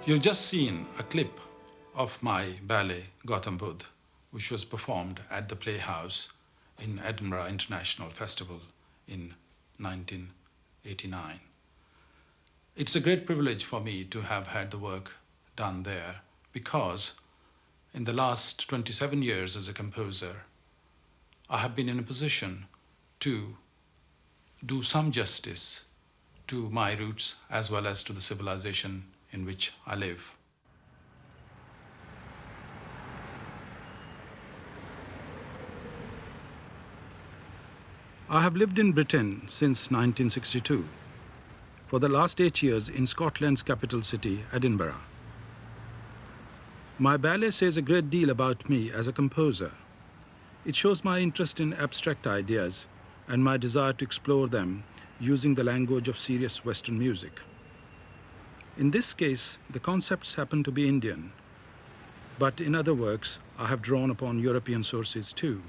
You've just seen a clip of my ballet Gautam Budh, which was performed at the Playhouse in Edinburgh International Festival in 1989. It's a great privilege for me to have had the work done there because in the last 27 years as a composer, I have been in a position to do some justice to my roots as well as to the civilization in which I live. I have lived in Britain since 1962. For the last 8 years in Scotland's capital city, Edinburgh. My ballet says a great deal about me as a composer. It shows my interest in abstract ideas and my desire to explore them using the language of serious Western music. In this case, the concepts happen to be Indian, but in other works, I have drawn upon European sources too.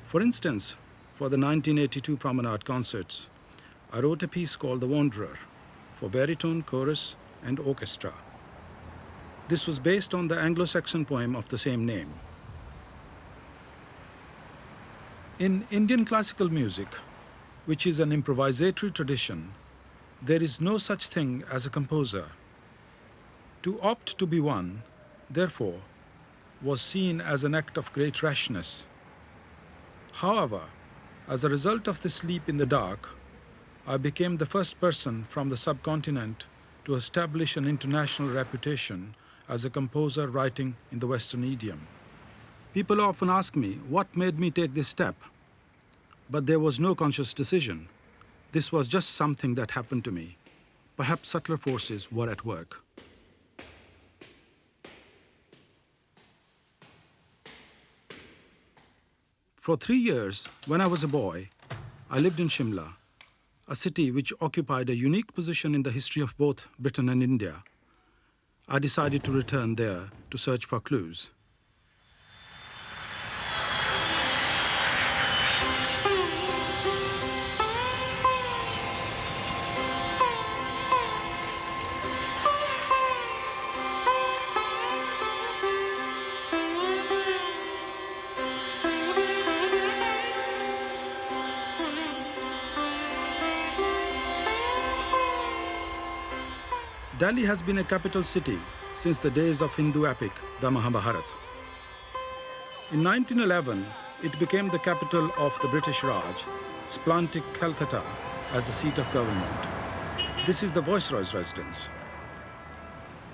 For instance, for the 1982 Promenade concerts, I wrote a piece called The Wanderer for baritone, chorus, and orchestra. This was based on the Anglo-Saxon poem of the same name. In Indian classical music, which is an improvisatory tradition, there is no such thing as a composer. To opt to be one, therefore, was seen as an act of great rashness. However, as a result of this leap in the dark, I became the first person from the subcontinent to establish an international reputation as a composer writing in the Western idiom. People often ask me what made me take this step, but there was no conscious decision. This was just something that happened to me. Perhaps subtler forces were at work. For 3 years, when I was a boy, I lived in Simla, a city which occupied a unique position in the history of both Britain and India. I decided to return there to search for clues. Delhi has been a capital city since the days of Hindu epic, the Mahabharata. In 1911, it became the capital of the British Raj, supplanting Calcutta as the seat of government. This is the Viceroy's residence.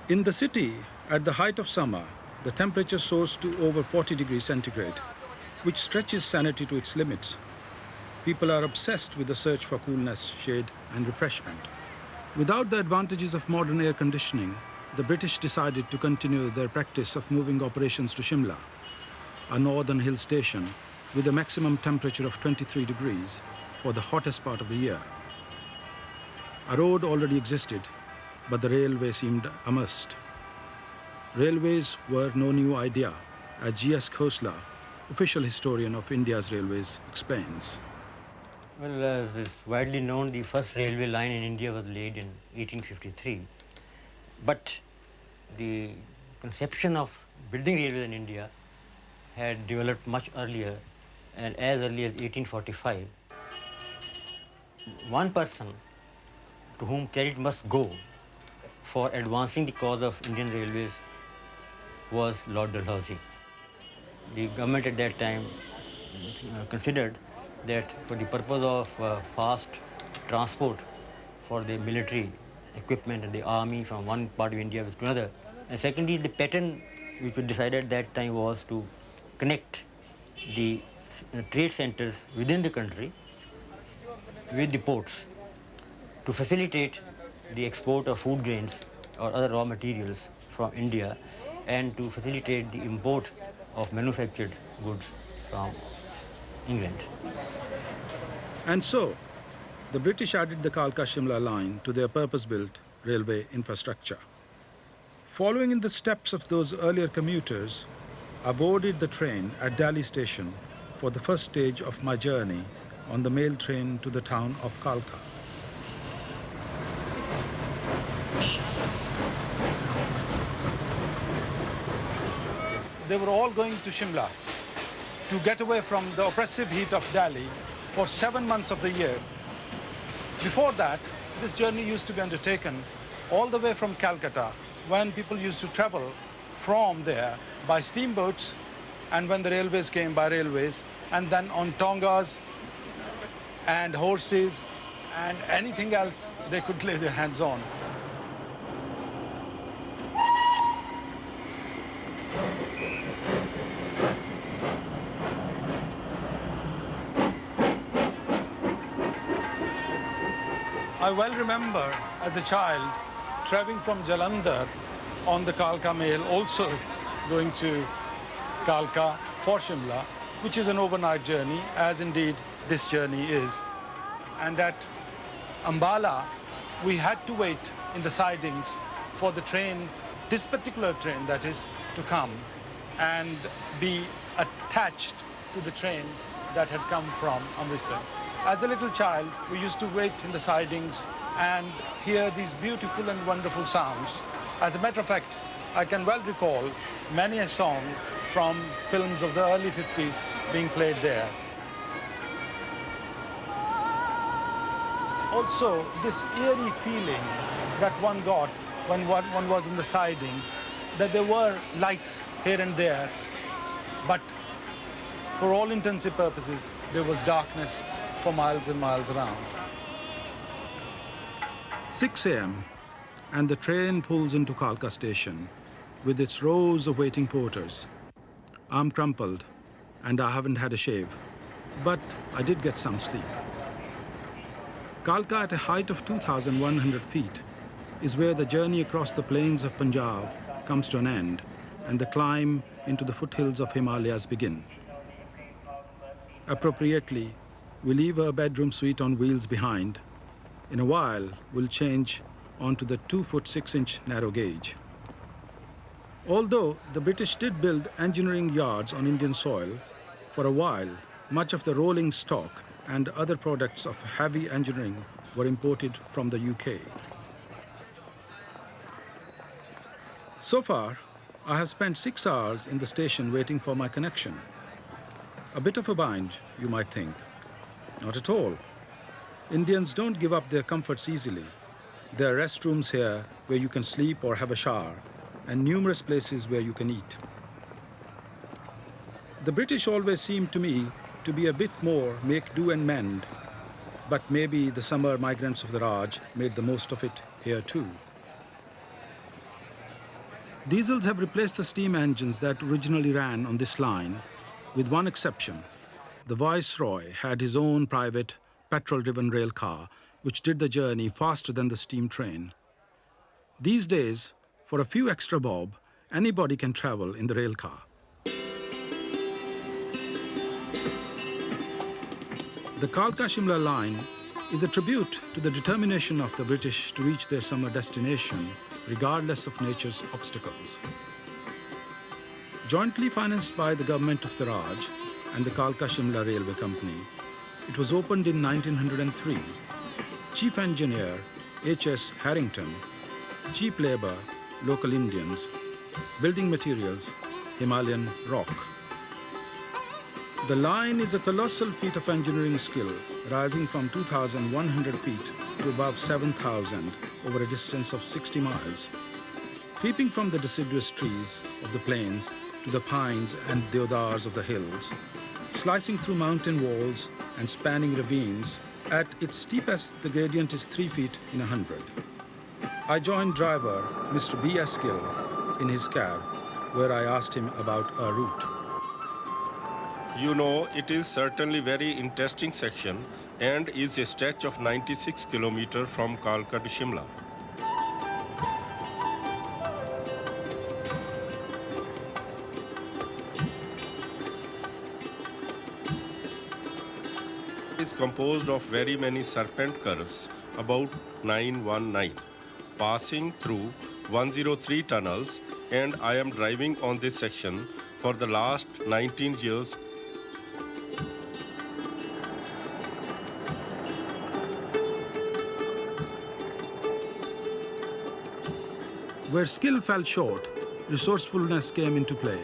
In the city, at the height of summer, the temperature soars to over 40 degrees centigrade, which stretches sanity to its limits. People are obsessed with the search for coolness, shade, and refreshment. Without the advantages of modern air conditioning, the British decided to continue their practice of moving operations to Simla, a northern hill station with a maximum temperature of 23 degrees for the hottest part of the year. A road already existed, but the railway seemed a must. Railways were no new idea, as G.S. Khosla, official historian of India's railways, explains. Well, as is widely known, the first railway line in India was laid in 1853. But the conception of building railways in India had developed much earlier, and as early as 1845. One person to whom credit must go for advancing the cause of Indian railways was Lord Dalhousie. The government at that time considered that for the purpose of fast transport for the military equipment and the army from one part of India to another. And secondly, the pattern which was decided at that time was to connect the trade centers within the country with the ports to facilitate the export of food grains or other raw materials from India and to facilitate the import of manufactured goods from England. And so, the British added the Kalka-Shimla line to their purpose-built railway infrastructure. Following in the steps of those earlier commuters, I boarded the train at Delhi station for the first stage of my journey on the mail train to the town of Kalka. they were all going to Shimla to get away from the oppressive heat of Delhi for 7 months of the year. Before that, this journey used to be undertaken all the way from Calcutta, when people used to travel from there by steamboats, and when the railways came, by railways, and then on tongas and horses and anything else they could lay their hands on. I well remember as a child traveling from Jalandhar on the Kalka Mail, also going to Kalka for Shimla, which is an overnight journey, as indeed this journey is. And at Ambala, we had to wait in the sidings for the train, this particular train that is, to come and be attached to the train that had come from Amritsar. As a little child, we used to wait in the sidings and hear these beautiful and wonderful sounds. As a matter of fact, I can well recall many a song from films of the early 50s being played there. Also, this eerie feeling that one got when one was in the sidings, that there were lights here and there, but for all intents and purposes, there was darkness for miles and miles around. 6 a.m. and the train pulls into Kalka station with its rows of waiting porters. I'm crumpled and I haven't had a shave, but I did get some sleep. Kalka, at a height of 2,100 feet, is where the journey across the plains of Punjab comes to an end and the climb into the foothills of Himalayas begin. Appropriately, we leave our bedroom suite on wheels behind. In a while, we'll change onto the 2-foot 6-inch narrow gauge. Although the British did build engineering yards on Indian soil, for a while, much of the rolling stock and other products of heavy engineering were imported from the UK. So far, I have spent 6 hours in the station waiting for my connection. A bit of a bind, you might think. Not at all. Indians don't give up their comforts easily. There are restrooms here where you can sleep or have a shower, and numerous places where you can eat. The British always seemed to me to be a bit more make do and mend, but maybe the summer migrants of the Raj made the most of it here too. Diesels have replaced the steam engines that originally ran on this line, with one exception. The Viceroy had his own private petrol-driven rail car, which did the journey faster than the steam train. These days, for a few extra bob, anybody can travel in the rail car. The Kalka-Shimla line is a tribute to the determination of the British to reach their summer destination, regardless of nature's obstacles. Jointly financed by the government of the Raj and the Kalka-Shimla Railway Company, it was opened in 1903. Chief engineer H.S. Harrington, cheap labor, local Indians, building materials, Himalayan rock. The line is a colossal feat of engineering skill, rising from 2,100 feet to above 7,000 over a distance of 60 miles. Creeping from the deciduous trees of the plains to the pines and deodars of the hills, slicing through mountain walls and spanning ravines, at its steepest the gradient is 3 feet in 100. I joined driver Mr. B.S. Gill in his cab, where I asked him about our route. You know, it is certainly very interesting section and is a stretch of 96 kilometers from Kalka to Shimla. It is composed of very many serpent curves, about 919, passing through 103 tunnels, and I am driving on this section for the last 19 years. Where skill fell short, resourcefulness came into play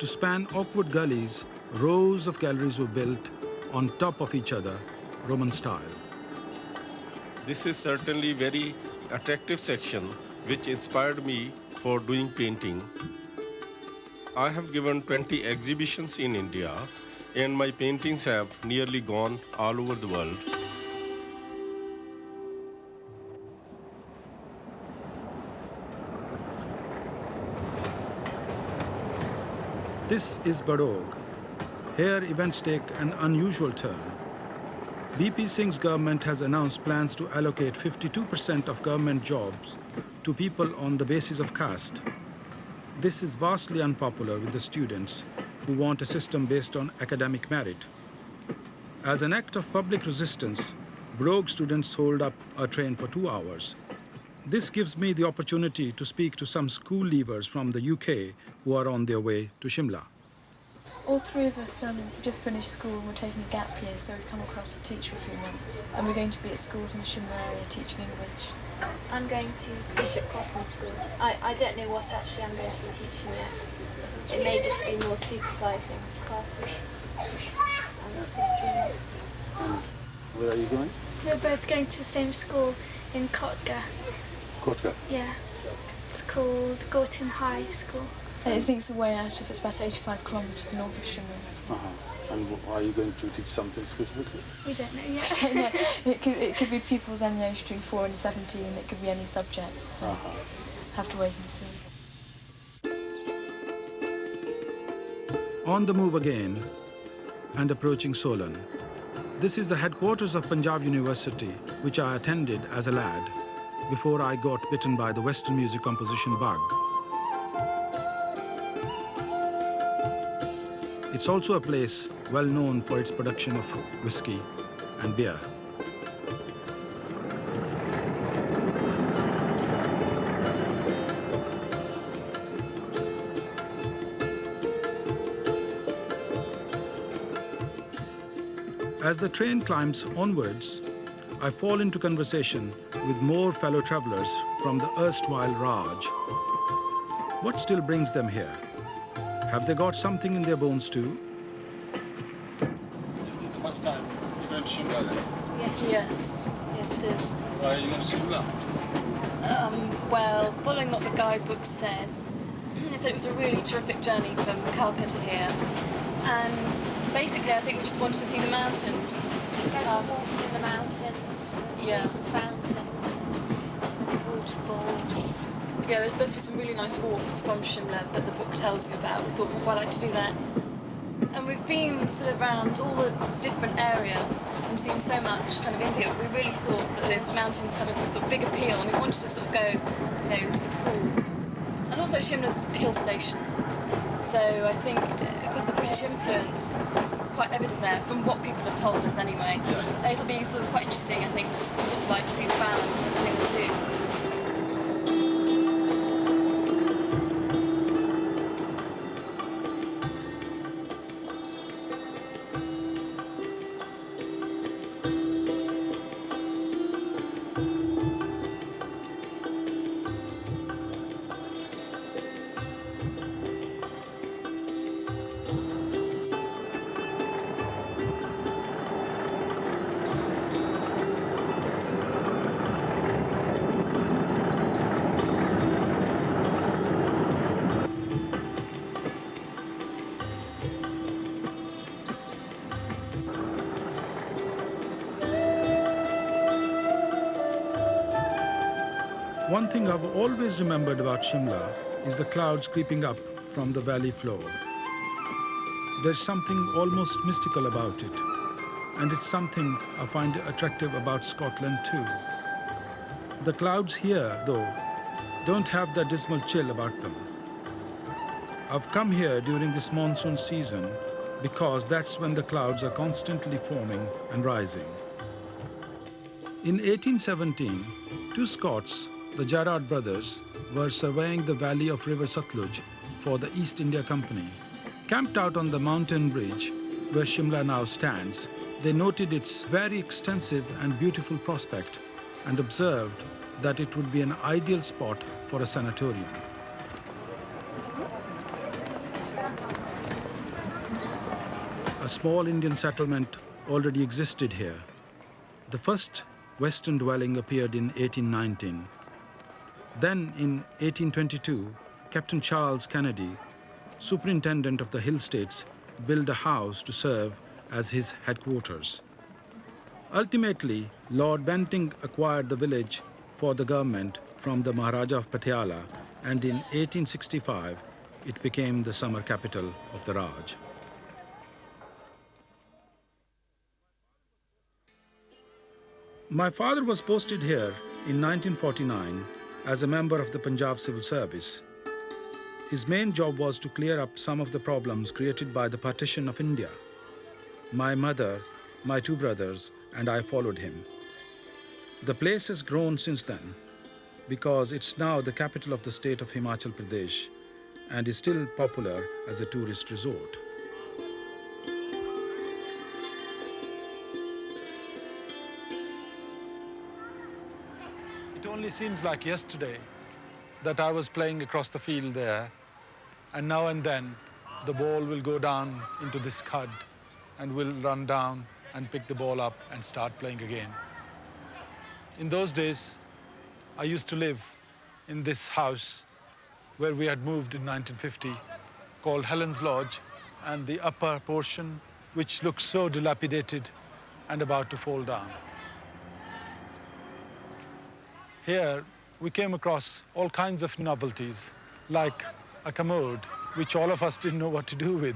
To span awkward gullies, rows of galleries were built on top of each other, Roman style. This is certainly very attractive section which inspired me for doing painting. I have given 20 exhibitions in India and my paintings have nearly gone all over the world. This is Badog. Here events take an unusual turn. VP Singh's government has announced plans to allocate 52% of government jobs to people on the basis of caste. This is vastly unpopular with the students who want a system based on academic merit. As an act of public resistance, Badog students hold up a train for 2 hours. This gives me the opportunity to speak to some school leavers from the UK who are on their way to Simla. All three of us just finished school and we're taking a gap year, so we've come across a teacher for a few months. And we're going to be at schools in the Simla area teaching English. I'm going to Bishop Cotton School. I don't know what actually I'm going to be teaching yet. It may just be more supervising classes. And 3 months. And where are you going? We're both going to the same school in Kotga. Kotka. Yeah. It's called Gorton High School. I think it's a way out of, it's about 85 kilometres north of Simla. And are you going to teach something specifically? We don't know yet. It could be pupils any age between 4 and 17, it could be any subject, so have to wait and see. On the move again and approaching Solan. This is the headquarters of Punjab University, which I attended as a lad before I got bitten by the Western music composition bug. It's also a place well known for its production of whiskey and beer. As the train climbs onwards, I fall into conversation with more fellow travelers from the erstwhile Raj. What still brings them here? Have they got something in their bones too? This is the first time you're going to Shimla then? Yes, it is. Why are you going to Shimla? Well, following what the guidebook said, it said it was a really terrific journey from Calcutta here. And basically, I think we just wanted to see the mountains. Go for walks in the mountains, see some fountains, waterfalls. Yeah, there's supposed to be some really nice walks from Simla that the book tells you about. We thought we'd quite like to do that. And we've been sort of around all the different areas and seen so much kind of India. We really thought that the mountains had a sort of big appeal and we wanted to sort of go, into the cool. And also Shimla's a hill station. So I think because the British influence is quite evident there from what people have told us anyway. It'll be sort of quite interesting, I think, to sort of like see the balance between the two. One thing I've always remembered about Simla is the clouds creeping up from the valley floor. There's something almost mystical about it, and it's something I find attractive about Scotland too. The clouds here, though, don't have that dismal chill about them. I've come here during this monsoon season because that's when the clouds are constantly forming and rising. In 1817, two Scots, the Gerard brothers, were surveying the valley of River Satluj for the East India Company. Camped out on the mountain bridge where Simla now stands, they noted its very extensive and beautiful prospect and observed that it would be an ideal spot for a sanatorium. a small Indian settlement already existed here. The first Western dwelling appeared in 1819. Then in 1822, Captain Charles Kennedy, superintendent of the Hill States, built a house to serve as his headquarters. Ultimately, Lord Bentinck acquired the village for the government from the Maharaja of Patiala, and in 1865, it became the summer capital of the Raj. My father was posted here in 1949 as a member of the Punjab Civil Service. His main job was to clear up some of the problems created by the partition of India. My mother, my two brothers, and I followed him. The place has grown since then because it's now the capital of the state of Himachal Pradesh and is still popular as a tourist resort. It only seems like yesterday that I was playing across the field there, and now and then the ball will go down into this khud and we'll run down and pick the ball up and start playing again. In those days, I used to live in this house where we had moved in 1950, called Helen's Lodge, and the upper portion, which looks so dilapidated and about to fall down. Here, we came across all kinds of novelties, like a commode, which all of us didn't know what to do with.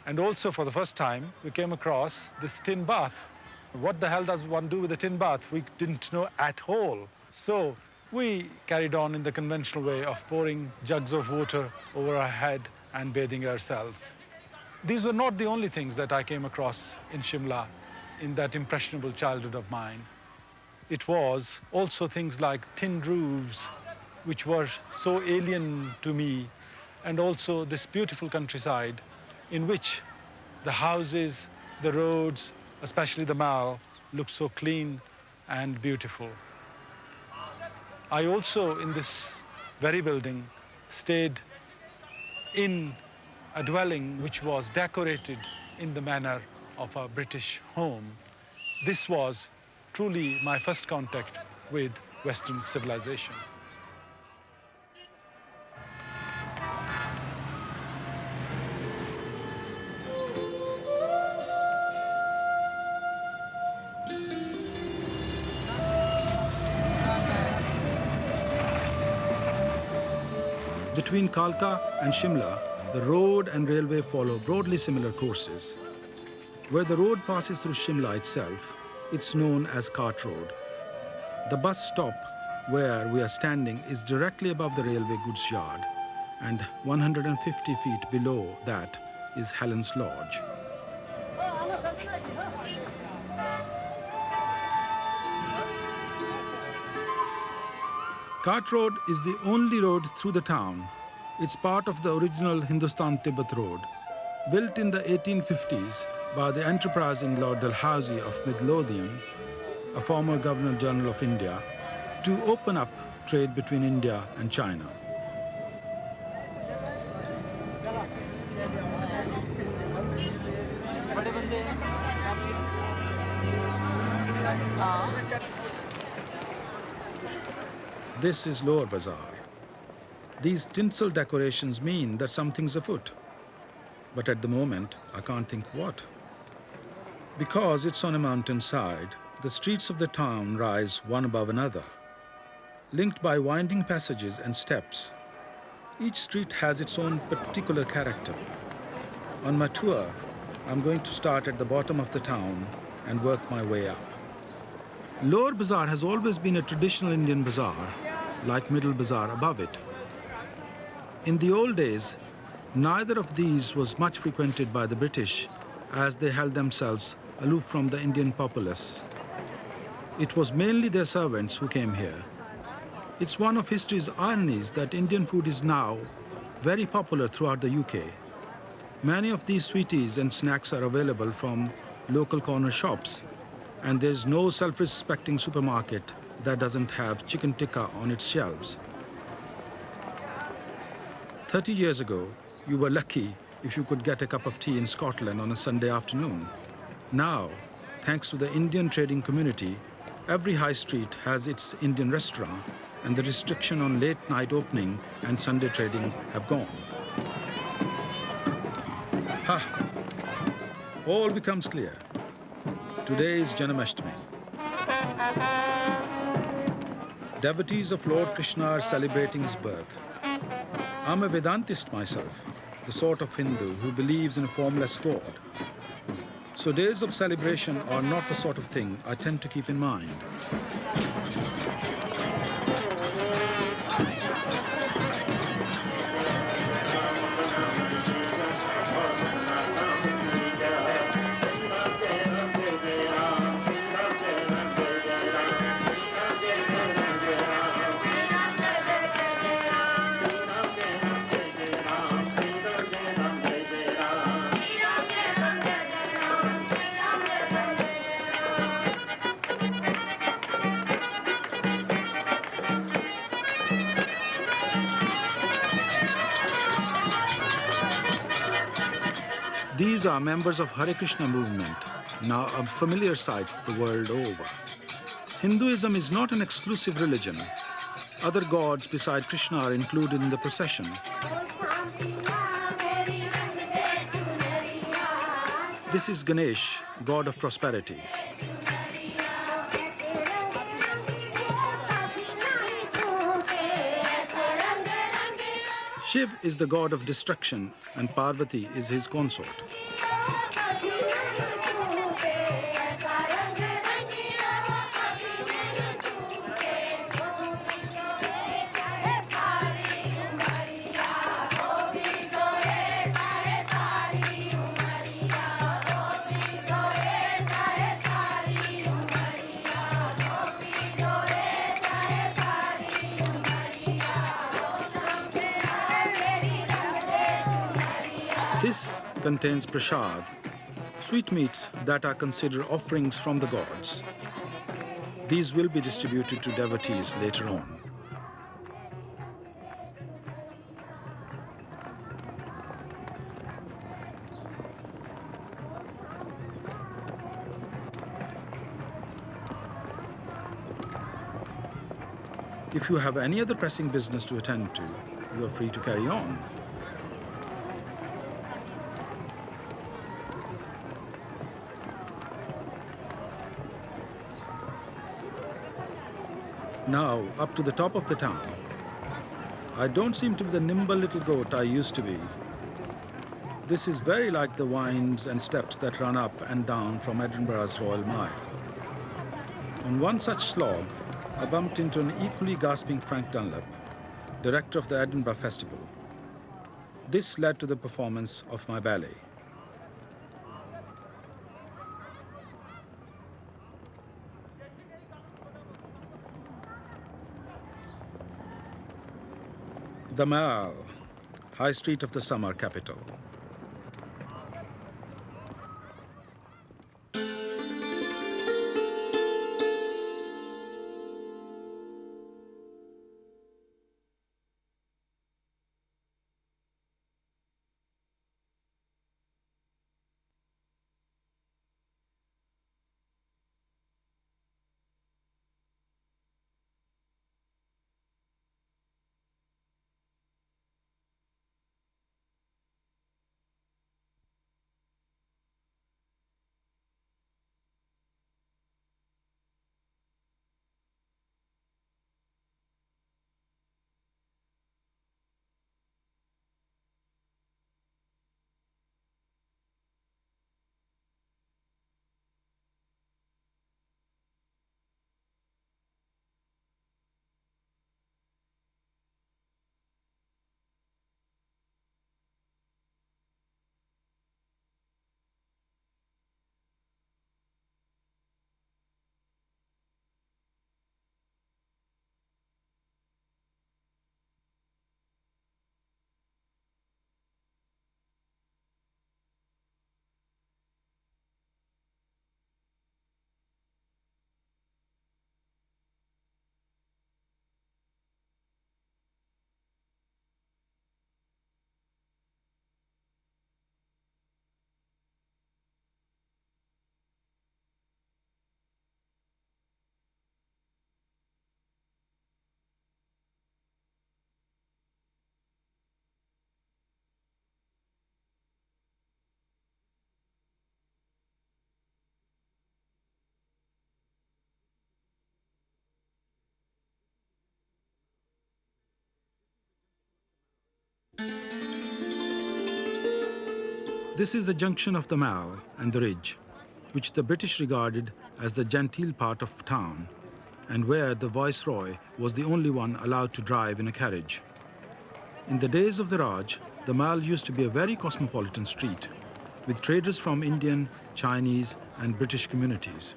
And also, for the first time, we came across this tin bath. What the hell does one do with a tin bath? We didn't know at all. So we carried on in the conventional way of pouring jugs of water over our head and bathing ourselves. These were not the only things that I came across in Shimla in that impressionable childhood of mine. It was also things like tin roofs, which were so alien to me, and also this beautiful countryside in which the houses, the roads, especially the Mall, look so clean and beautiful. I also, in this very building, stayed in a dwelling which was decorated in the manner of a British home. This was truly my first contact with Western civilization. Between Kalka and Shimla, the road and railway follow broadly similar courses. Where the road passes through Shimla itself, it's known as Cart Road. The bus stop where we are standing is directly above the railway goods yard, and 150 feet below that is Helen's Lodge. Cart Road is the only road through the town. It's part of the original Hindustan-Tibet Road, built in the 1850s by the enterprising Lord Dalhousie of Midlothian, a former Governor-General of India, to open up trade between India and China. This is Lower Bazaar. These tinsel decorations mean that something's afoot. But at the moment, I can't think what. Because it's on a mountainside, the streets of the town rise one above another, linked by winding passages and steps. Each street has its own particular character. On my tour, I'm going to start at the bottom of the town and work my way up. Lower Bazaar has always been a traditional Indian bazaar, like Middle Bazaar above it. In the old days, neither of these was much frequented by the British, as they held themselves aloof from the Indian populace. It was mainly their servants who came here. It's one of history's ironies that Indian food is now very popular throughout the UK. Many of these sweeties and snacks are available from local corner shops, and there's no self-respecting supermarket that doesn't have chicken tikka on its shelves. 30 years ago, you were lucky if you could get a cup of tea in Scotland on a Sunday afternoon. Now, thanks to the Indian trading community, every high street has its Indian restaurant, and the restriction on late night opening and Sunday trading have gone. Ha! All becomes clear. Today is Janmashtami. Devotees of Lord Krishna are celebrating his birth. I'm a Vedantist myself, the sort of Hindu who believes in a formless God. So days of celebration are not the sort of thing I tend to keep in mind. These are members of Hare Krishna movement, now a familiar sight the world over. Hinduism is not an exclusive religion. Other gods beside Krishna are included in the procession. This is Ganesh, god of prosperity. Shiv is the god of destruction, and Parvati is his consort. This contains prasad, sweetmeats that are considered offerings from the gods. These will be distributed to devotees later on. If you have any other pressing business to attend to, you are free to carry on. Now, up to the top of the town. I don't seem to be the nimble little goat I used to be. This is very like the winds and steps that run up and down from Edinburgh's Royal Mile. On one such slog, I bumped into an equally gasping Frank Dunlop, director of the Edinburgh Festival. This led to the performance of my ballet. The Mall, high street of the summer capital. This is the junction of the Mall and the Ridge, which the British regarded as the genteel part of town, and where the Viceroy was the only one allowed to drive in a carriage. In the days of the Raj, the Mall used to be a very cosmopolitan street, with traders from Indian, Chinese, and British communities.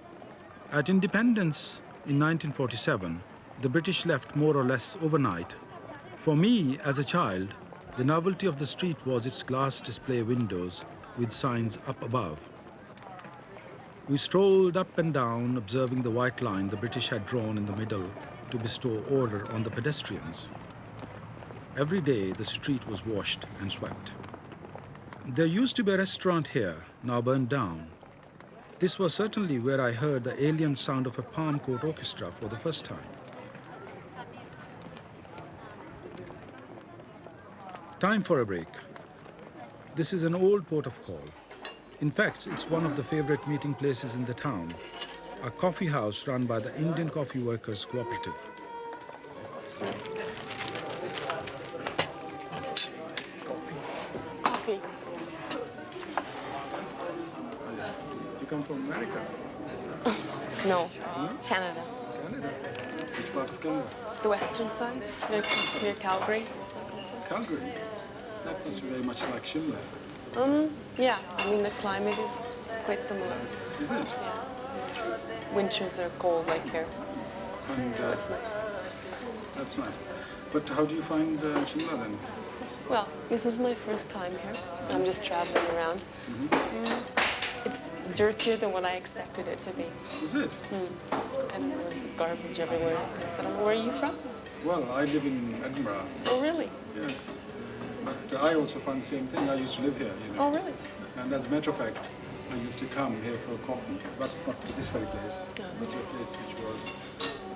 At independence in 1947, the British left more or less overnight. For me, as a child, the novelty of the street was its glass display windows with signs up above. We strolled up and down, observing the white line the British had drawn in the middle to bestow order on the pedestrians. Every day, the street was washed and swept. There used to be a restaurant here, now burned down. This was certainly where I heard the alien sound of a palm court orchestra for the first time. Time for a break. This is an old port of call. In fact, it's one of the favorite meeting places in the town, a coffee house run by the Indian Coffee Workers Cooperative. Coffee. You come from America? No, Canada. Canada? Which part of Canada? The western side, near Calgary. Calgary. That must be very much like Simla. Yeah, I mean the climate is quite similar. Is it? Yeah. Winters are cold like here, And so it's nice. that's nice. But how do you find Simla then? Well, this is my first time here. I'm just traveling around. It's dirtier than what I expected it to be. Is it? And there's garbage everywhere. I don't know, where are you from? Well, I live in Edinburgh. Oh, really? Yes. But I also find the same thing. I used to live here, you know. Oh, really? And as a matter of fact, I used to come here for coffee, but not to this very place, but to a place which was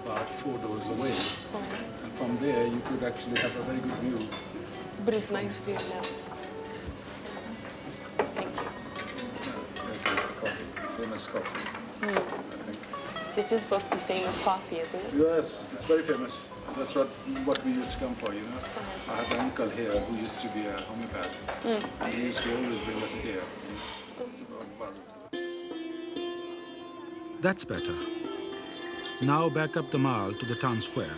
about 4 doors away. Oh, yeah. And from there, you could actually have a very good view. But it's nice for you now. Thank you. That is the coffee, famous coffee, I think. This is supposed to be famous coffee, isn't it? Yes, it's very famous. That's what we used to come for, you know. I have an uncle here who used to be a homeopath, and he used to always bring us here. It's about That's better. Now back up the mall to the town square.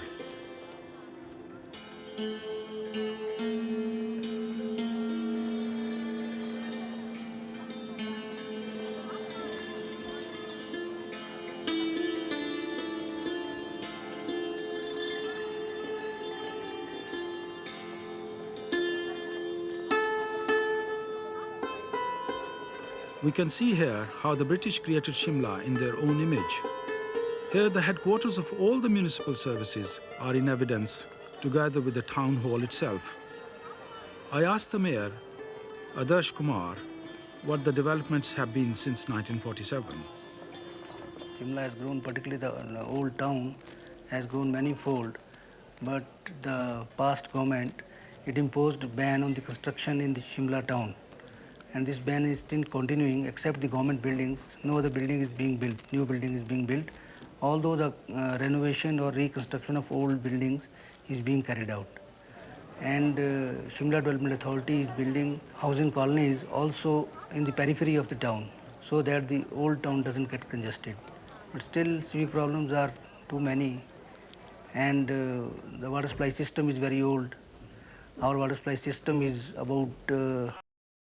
We can see here how the British created Simla in their own image. Here, the headquarters of all the municipal services are in evidence, together with the town hall itself. I asked the mayor, Adarsh Kumar, what the developments have been since 1947. Simla has grown, particularly the old town has grown manifold, but the past government, it imposed a ban on the construction in the Simla town. And this ban is still continuing, except the government buildings. No other building is being built, new building is being built, although the renovation or reconstruction of old buildings is being carried out. And Simla Development Authority is building housing colonies also in the periphery of the town, so that the old town doesn't get congested. But still, civic problems are too many, and the water supply system is very old. Our water supply system is about